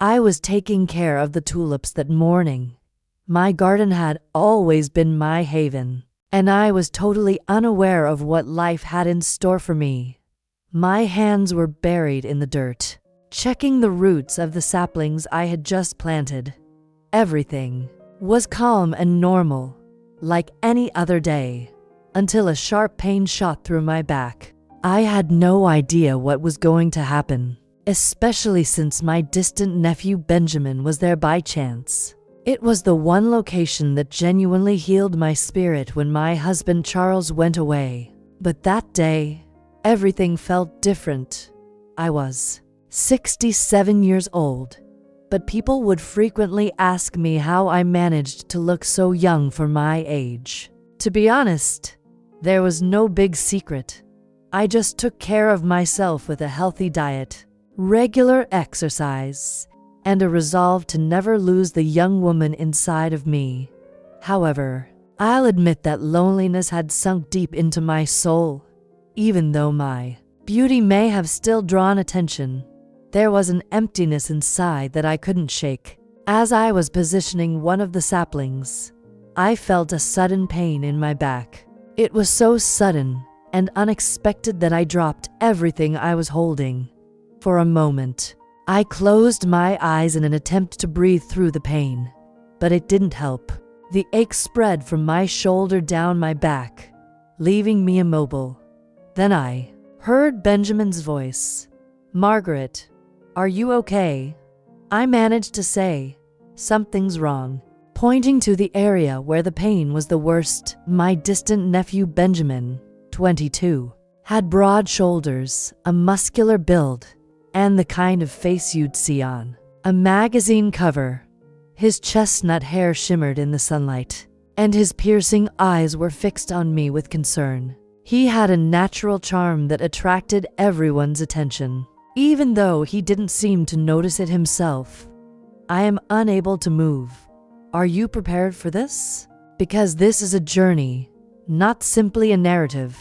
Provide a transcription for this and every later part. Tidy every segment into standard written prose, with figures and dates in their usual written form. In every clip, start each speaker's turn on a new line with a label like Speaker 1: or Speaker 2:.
Speaker 1: I was taking care of the tulips that morning. My garden had always been my haven, and I was totally unaware of what life had in store for me. My hands were buried in the dirt, checking the roots of the saplings I had just planted. Everything was calm and normal, like any other day, until a sharp pain shot through my back. I had no idea what was going to happen, especially since my distant nephew Benjamin was there by chance. It was the one location that genuinely healed my spirit when my husband Charles went away. But that day, everything felt different. I was 67 years old, but people would frequently ask me how I managed to look so young for my age. To be honest, there was no big secret. I just took care of myself with a healthy diet, regular exercise, and a resolve to never lose the young woman inside of me. However, I'll admit that loneliness had sunk deep into my soul. Even though my beauty may have still drawn attention, there was an emptiness inside that I couldn't shake. As I was positioning one of the saplings, I felt a sudden pain in my back. It was so sudden and unexpected that I dropped everything I was holding. For a moment, I closed my eyes in an attempt to breathe through the pain, but it didn't help. The ache spread from my shoulder down my back, leaving me immobile. Then I heard Benjamin's voice. "Margaret, are you okay?" I managed to say, "Something's wrong," pointing to the area where the pain was the worst. My distant nephew Benjamin, 22, had broad shoulders, a muscular build, and the kind of face you'd see on a magazine cover. His chestnut hair shimmered in the sunlight, and his piercing eyes were fixed on me with concern. He had a natural charm that attracted everyone's attention, even though he didn't seem to notice it himself. "I am unable to move. Are you prepared for this? Because this is a journey, not simply a narrative.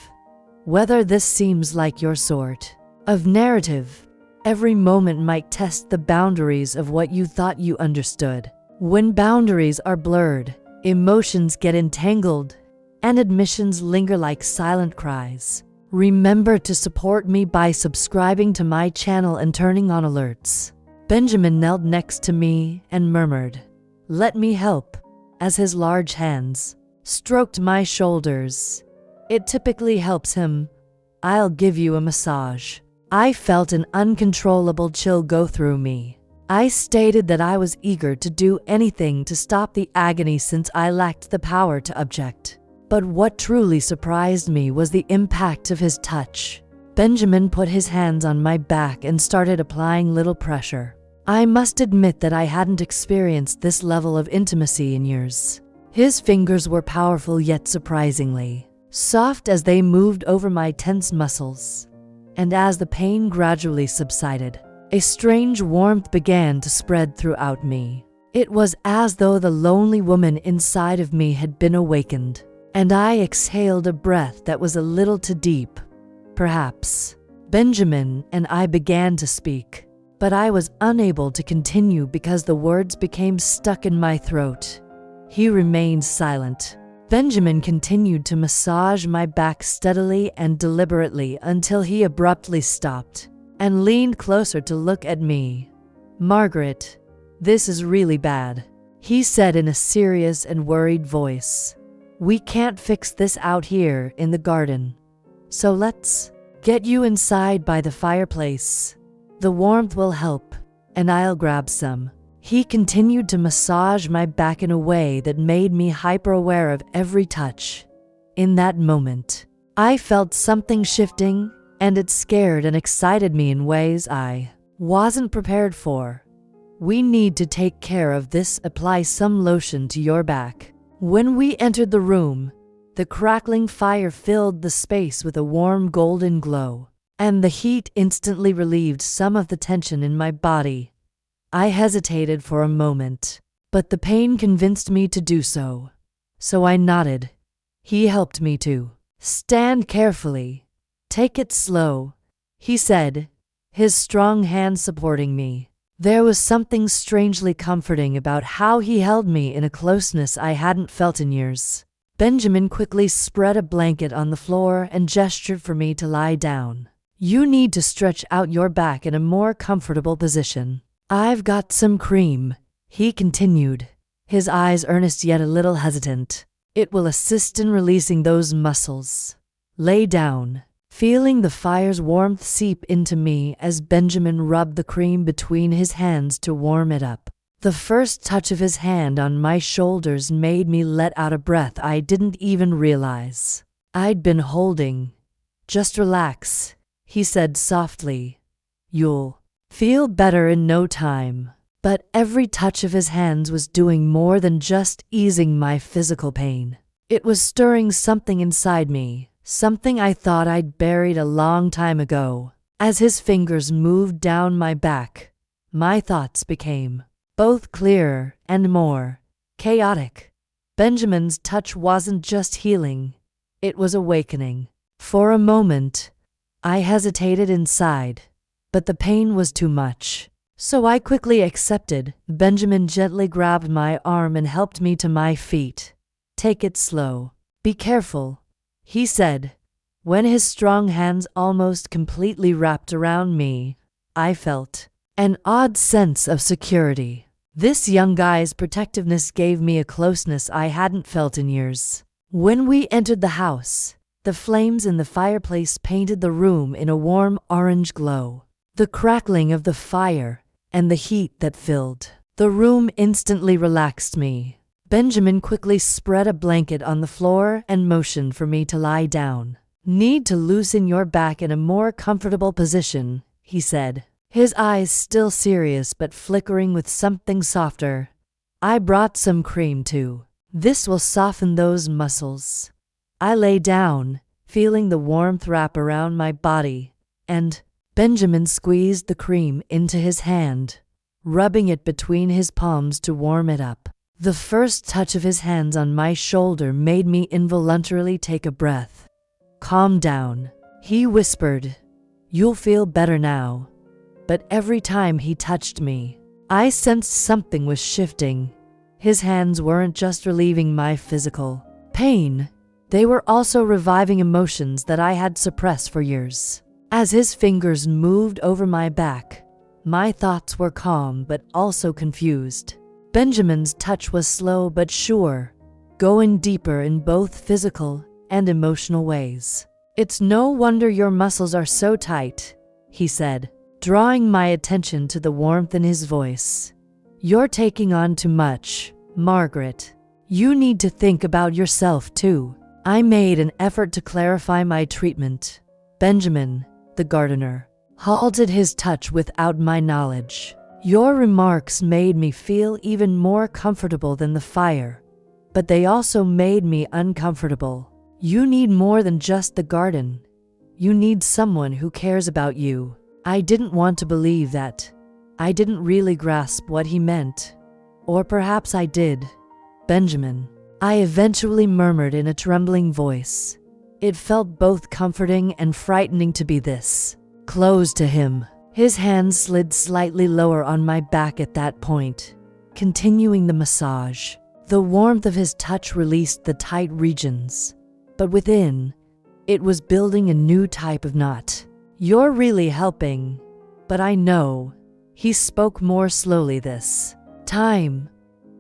Speaker 1: Whether this seems like your sort of narrative, every moment might test the boundaries of what you thought you understood. When boundaries are blurred, emotions get entangled, and admissions linger like silent cries. Remember to support me by subscribing to my channel and turning on alerts." Benjamin knelt next to me and murmured, "Let me help," as his large hands stroked my shoulders. "It typically helps him. I'll give you a massage." I felt an uncontrollable chill go through me. I stated that I was eager to do anything to stop the agony since I lacked the power to object. But what truly surprised me was the impact of his touch. Benjamin put his hands on my back and started applying little pressure. I must admit that I hadn't experienced this level of intimacy in years. His fingers were powerful yet surprisingly soft as they moved over my tense muscles. And as the pain gradually subsided, a strange warmth began to spread throughout me. It was as though the lonely woman inside of me had been awakened, and I exhaled a breath that was a little too deep. Perhaps Benjamin and I began to speak, but I was unable to continue because the words became stuck in my throat. He remained silent. Benjamin continued to massage my back steadily and deliberately until he abruptly stopped and leaned closer to look at me. "Margaret, this is really bad," he said in a serious and worried voice. "We can't fix this out here in the garden. So let's get you inside by the fireplace. The warmth will help, and I'll grab some." He continued to massage my back in a way that made me hyper-aware of every touch. In that moment, I felt something shifting, and it scared and excited me in ways I wasn't prepared for. "We need to take care of this. Apply some lotion to your back." When we entered the room, the crackling fire filled the space with a warm golden glow, and the heat instantly relieved some of the tension in my body. I hesitated for a moment, but the pain convinced me to do so. So I nodded. He helped me to stand carefully. "Take it slow," he said, his strong hand supporting me. There was something strangely comforting about how he held me in a closeness I hadn't felt in years. Benjamin quickly spread a blanket on the floor and gestured for me to lie down. "You need to stretch out your back in a more comfortable position. I've got some cream," he continued, his eyes earnest yet a little hesitant. "It will assist in releasing those muscles. Lay down." Feeling the fire's warmth seep into me as Benjamin rubbed the cream between his hands to warm it up. The first touch of his hand on my shoulders made me let out a breath I didn't even realize I'd been holding. "Just relax," he said softly. "You'll feel better in no time." But every touch of his hands was doing more than just easing my physical pain. It was stirring something inside me, something I thought I'd buried a long time ago. As his fingers moved down my back, my thoughts became both clearer and more chaotic. Benjamin's touch wasn't just healing, it was awakening. For a moment, I hesitated inside, but the pain was too much. So I quickly accepted. Benjamin gently grabbed my arm and helped me to my feet. "Take it slow. Be careful," he said. When his strong hands almost completely wrapped around me, I felt an odd sense of security. This young guy's protectiveness gave me a closeness I hadn't felt in years. When we entered the house, the flames in the fireplace painted the room in a warm orange glow. The crackling of the fire and the heat that filled the room instantly relaxed me. Benjamin quickly spread a blanket on the floor and motioned for me to lie down. "Need to loosen your back in a more comfortable position," he said, his eyes still serious but flickering with something softer. "I brought some cream too. This will soften those muscles." I lay down, feeling the warmth wrap around my body, and Benjamin squeezed the cream into his hand, rubbing it between his palms to warm it up. The first touch of his hands on my shoulder made me involuntarily take a breath. "Calm down," he whispered. "You'll feel better now." But every time he touched me, I sensed something was shifting. His hands weren't just relieving my physical pain, they were also reviving emotions that I had suppressed for years. As his fingers moved over my back, my thoughts were calm but also confused. Benjamin's touch was slow but sure, going deeper in both physical and emotional ways. "It's no wonder your muscles are so tight," he said, drawing my attention to the warmth in his voice. "You're taking on too much, Margaret. You need to think about yourself too." I made an effort to clarify my treatment. Benjamin, the gardener, halted his touch without my knowledge. "Your remarks made me feel even more comfortable than the fire, but they also made me uncomfortable. You need more than just the garden. You need someone who cares about you." I didn't want to believe that. I didn't really grasp what he meant. Or perhaps I did. "Benjamin," I eventually murmured in a trembling voice. It felt both comforting and frightening to be this close to him. His hands slid slightly lower on my back at that point, continuing the massage. The warmth of his touch released the tight regions, but within, it was building a new type of knot. "You're really helping, but I know," he spoke more slowly this time.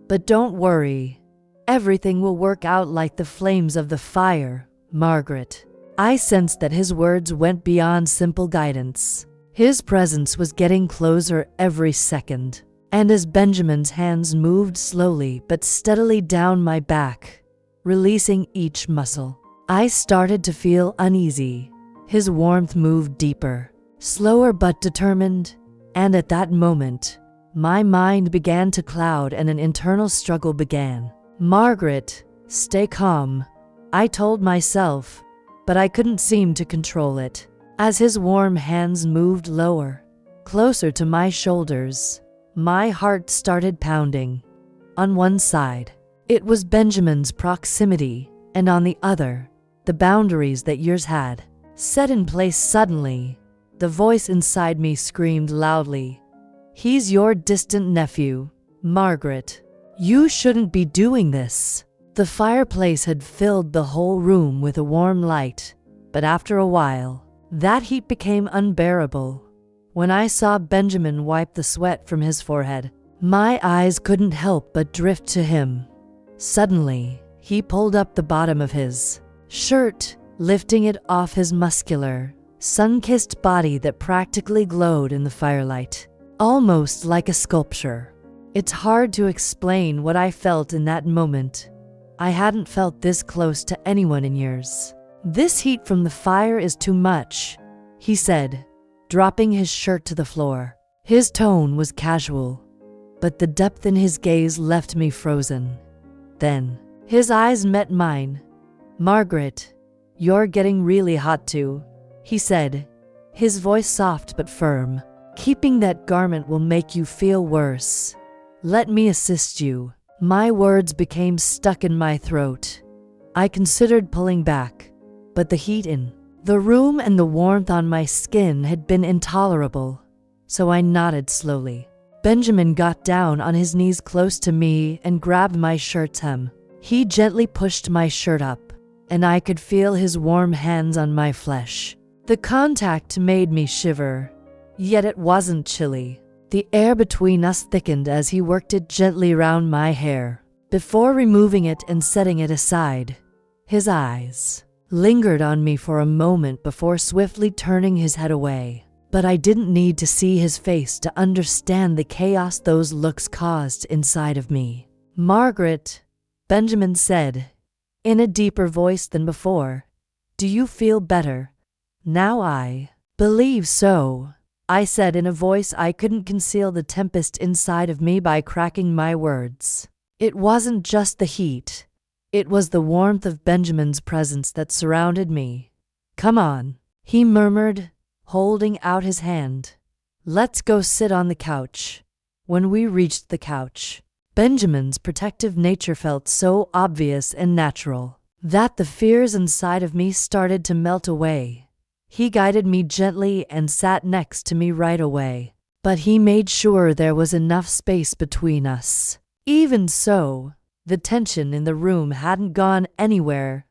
Speaker 1: "But don't worry, everything will work out like the flames of the fire, Margaret." I sensed that his words went beyond simple guidance. His presence was getting closer every second, and as Benjamin's hands moved slowly but steadily down my back, releasing each muscle, I started to feel uneasy. His warmth moved deeper, slower but determined, and at that moment, my mind began to cloud and an internal struggle began. "Margaret, stay calm," I told myself, but I couldn't seem to control it. As his warm hands moved lower, closer to my shoulders, my heart started pounding. On one side, it was Benjamin's proximity, and on the other, the boundaries that years had set in place. Suddenly, the voice inside me screamed loudly. He's your distant nephew, Margaret. You shouldn't be doing this." The fireplace had filled the whole room with a warm light, but after a while, that heat became unbearable. When I saw Benjamin wipe the sweat from his forehead, my eyes couldn't help but drift to him. Suddenly, he pulled up the bottom of his shirt, lifting it off his muscular, sun-kissed body that practically glowed in the firelight, almost like a sculpture. It's hard to explain what I felt in that moment. I hadn't felt this close to anyone in years. "This heat from the fire is too much," he said, dropping his shirt to the floor. His tone was casual, but the depth in his gaze left me frozen. Then, his eyes met mine. "Margaret, you're getting really hot too," he said, his voice soft but firm. "Keeping that garment will make you feel worse. Let me assist you." My words became stuck in my throat. I considered pulling back, but the heat in the room and the warmth on my skin had been intolerable, so I nodded slowly. Benjamin got down on his knees close to me and grabbed my shirt's hem. He gently pushed my shirt up, and I could feel his warm hands on my flesh. The contact made me shiver, yet it wasn't chilly. The air between us thickened as he worked it gently around my hair. Before removing it and setting it aside, his eyes lingered on me for a moment before swiftly turning his head away. But I didn't need to see his face to understand the chaos those looks caused inside of me. "Margaret," Benjamin said, in a deeper voice than before, "do you feel better now?" "I believe so," I said in a voice I couldn't conceal the tempest inside of me by cracking my words. It wasn't just the heat. It was the warmth of Benjamin's presence that surrounded me. "Come on," he murmured, holding out his hand. "Let's go sit on the couch." When we reached the couch, Benjamin's protective nature felt so obvious and natural that the fears inside of me started to melt away. He guided me gently and sat next to me right away, but he made sure there was enough space between us. Even so, the tension in the room hadn't gone anywhere.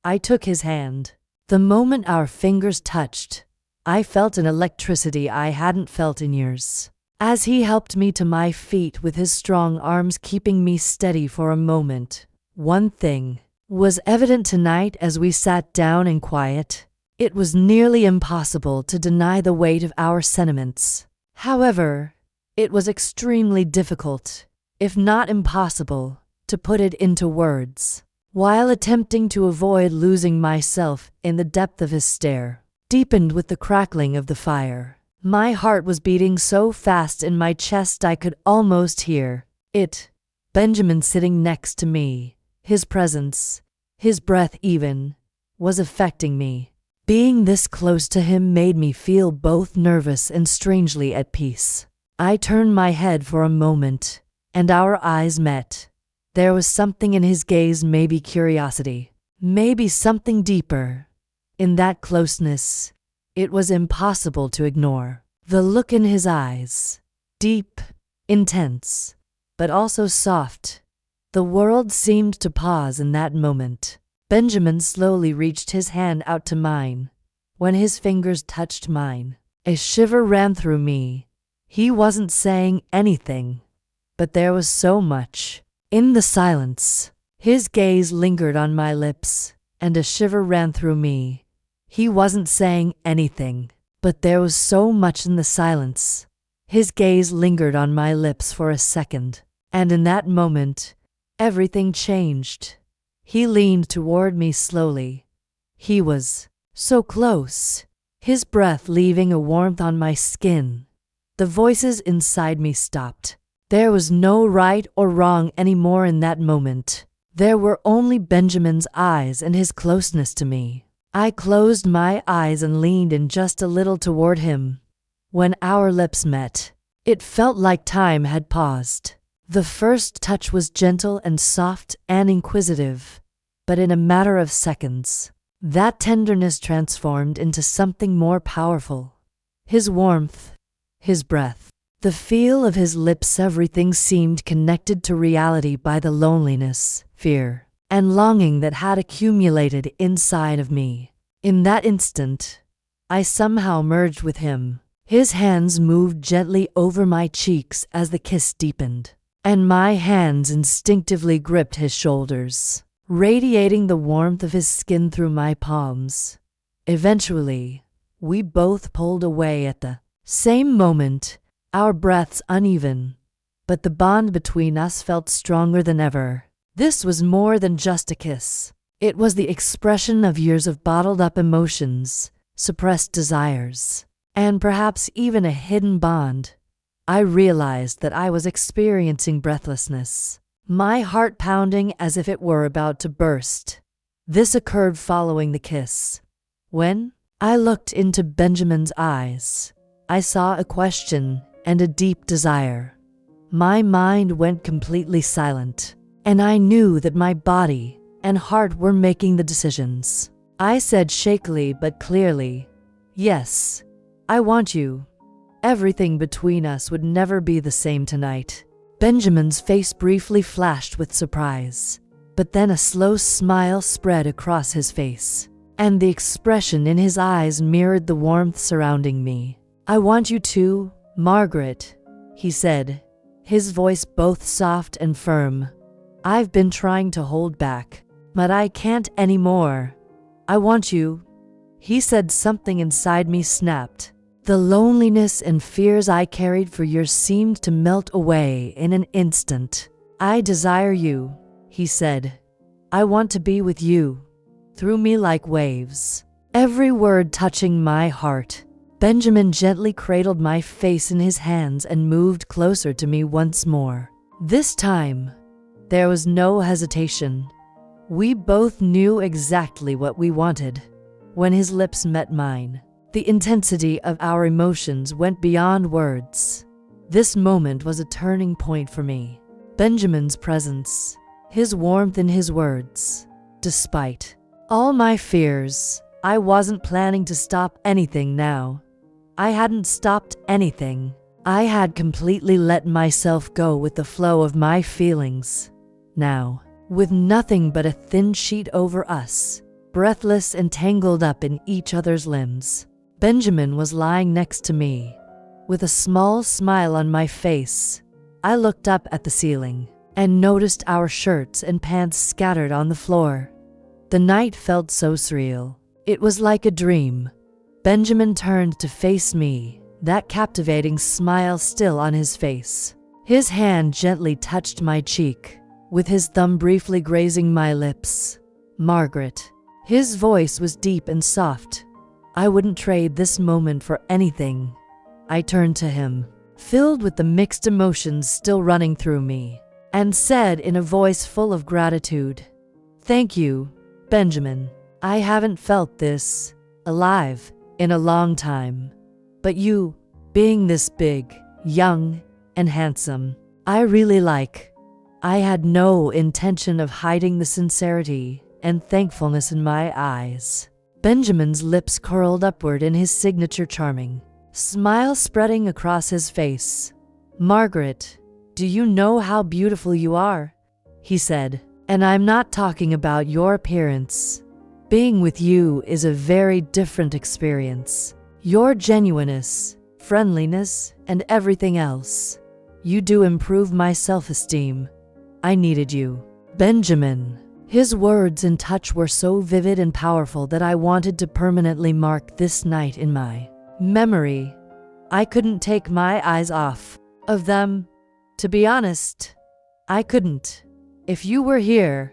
Speaker 1: I took his hand. The moment our fingers touched, I felt an electricity I hadn't felt in years. As he helped me to my feet with his strong arms keeping me steady for a moment, one thing was evident tonight as we sat down in quiet. It was nearly impossible to deny the weight of our sentiments. However, it was extremely difficult, if not impossible, to put it into words. While attempting to avoid losing myself in the depth of his stare, deepened with the crackling of the fire, my heart was beating so fast in my chest I could almost hear it. Benjamin sitting next to me, his presence, his breath even, was affecting me. Being this close to him made me feel both nervous and strangely at peace. I turned my head for a moment, and our eyes met. There was something in his gaze, maybe curiosity, maybe something deeper. In that closeness, it was impossible to ignore. The look in his eyes, deep, intense, but also soft. The world seemed to pause in that moment. Benjamin slowly reached his hand out to mine. When his fingers touched mine, a shiver ran through me. He wasn't saying anything, but there was so much. In the silence, his gaze lingered on my lips, and a shiver ran through me. He wasn't saying anything, but there was so much in the silence. His gaze lingered on my lips for a second, and in that moment, everything changed. He leaned toward me slowly. He was so close, his breath leaving a warmth on my skin. The voices inside me stopped. There was no right or wrong anymore in that moment. There were only Benjamin's eyes and his closeness to me. I closed my eyes and leaned in just a little toward him. When our lips met, it felt like time had paused. The first touch was gentle and soft and inquisitive, but in a matter of seconds, that tenderness transformed into something more powerful. His warmth, his breath, The feel of his lips, everything seemed connected to reality by the loneliness, fear, and longing that had accumulated inside of me. In that instant, I somehow merged with him. His hands moved gently over my cheeks as the kiss deepened, and my hands instinctively gripped his shoulders, radiating the warmth of his skin through my palms. Eventually, we both pulled away at the same moment, our breaths uneven, but the bond between us felt stronger than ever. This was more than just a kiss. It was the expression of years of bottled-up emotions, suppressed desires, and perhaps even a hidden bond. I realized that I was experiencing breathlessness, my heart pounding as if it were about to burst. This occurred following the kiss. When I looked into Benjamin's eyes, I saw a question and a deep desire. My mind went completely silent, and I knew that my body and heart were making the decisions. I said shakily but clearly, "Yes, I want you." Everything between us would never be the same tonight. Benjamin's face briefly flashed with surprise, but then a slow smile spread across his face, and the expression in his eyes mirrored the warmth surrounding me. "I want you too, Margaret," he said, his voice both soft and firm. "I've been trying to hold back, but I can't anymore. I want you." He said something inside me snapped. The loneliness and fears I carried for years seemed to melt away in an instant. "I desire you," he said. "I want to be with you." Through me like waves, every word touching my heart. Benjamin gently cradled my face in his hands and moved closer to me once more. This time, there was no hesitation. We both knew exactly what we wanted. When his lips met mine, the intensity of our emotions went beyond words. This moment was a turning point for me. Benjamin's presence, his warmth in his words. Despite all my fears, I wasn't planning to stop anything now. I hadn't stopped anything. I had completely let myself go with the flow of my feelings. Now, with nothing but a thin sheet over us, breathless and tangled up in each other's limbs, Benjamin was lying next to me. With a small smile on my face, I looked up at the ceiling and noticed our shirts and pants scattered on the floor. The night felt so surreal. It was like a dream. Benjamin turned to face me, that captivating smile still on his face. His hand gently touched my cheek, with his thumb briefly grazing my lips. "Margaret." His voice was deep and soft. I wouldn't trade this moment for anything. I turned to him, filled with the mixed emotions still running through me, and said in a voice full of gratitude, "Thank you, Benjamin. I haven't felt this alive in a long time. But you, being this big, young, and handsome, I really like." I had no intention of hiding the sincerity and thankfulness in my eyes. Benjamin's lips curled upward in his signature charming smile spreading across his face. "Margaret, do you know how beautiful you are?" he said. "And I'm not talking about your appearance. Being with you is a very different experience. Your genuineness, friendliness, and everything else. You do improve my self-esteem. I needed you." Benjamin. His words and touch were so vivid and powerful that I wanted to permanently mark this night in my memory. I couldn't take my eyes off of them. To be honest, I couldn't. "If you were here,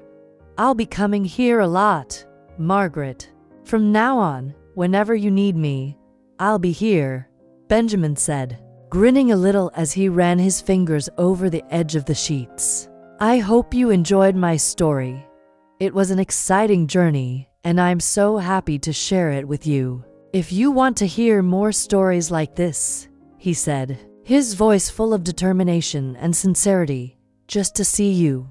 Speaker 1: I'll be coming here a lot, Margaret. From now on, whenever you need me, I'll be here," Benjamin said, grinning a little as he ran his fingers over the edge of the sheets. I hope you enjoyed my story. It was an exciting journey, and I'm so happy to share it with you. If you want to hear more stories like this, he said, his voice full of determination and sincerity, just to see you,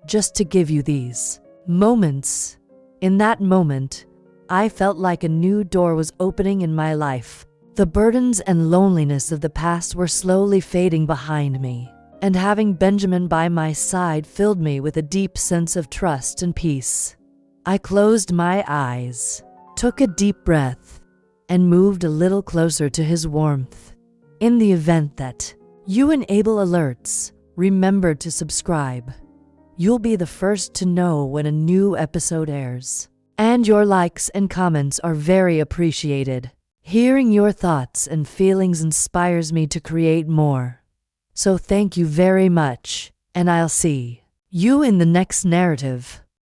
Speaker 1: just to give you these moments. In that moment, I felt like a new door was opening in my life. The burdens and loneliness of the past were slowly fading behind me, and having Benjamin by my side filled me with a deep sense of trust and peace. I closed my eyes, took a deep breath, and moved a little closer to his warmth. In the event that you enable alerts, remember to subscribe. You'll be the first to know when a new episode airs. And your likes and comments are very appreciated. Hearing your thoughts and feelings inspires me to create more. So thank you very much, and I'll see you in the next narrative.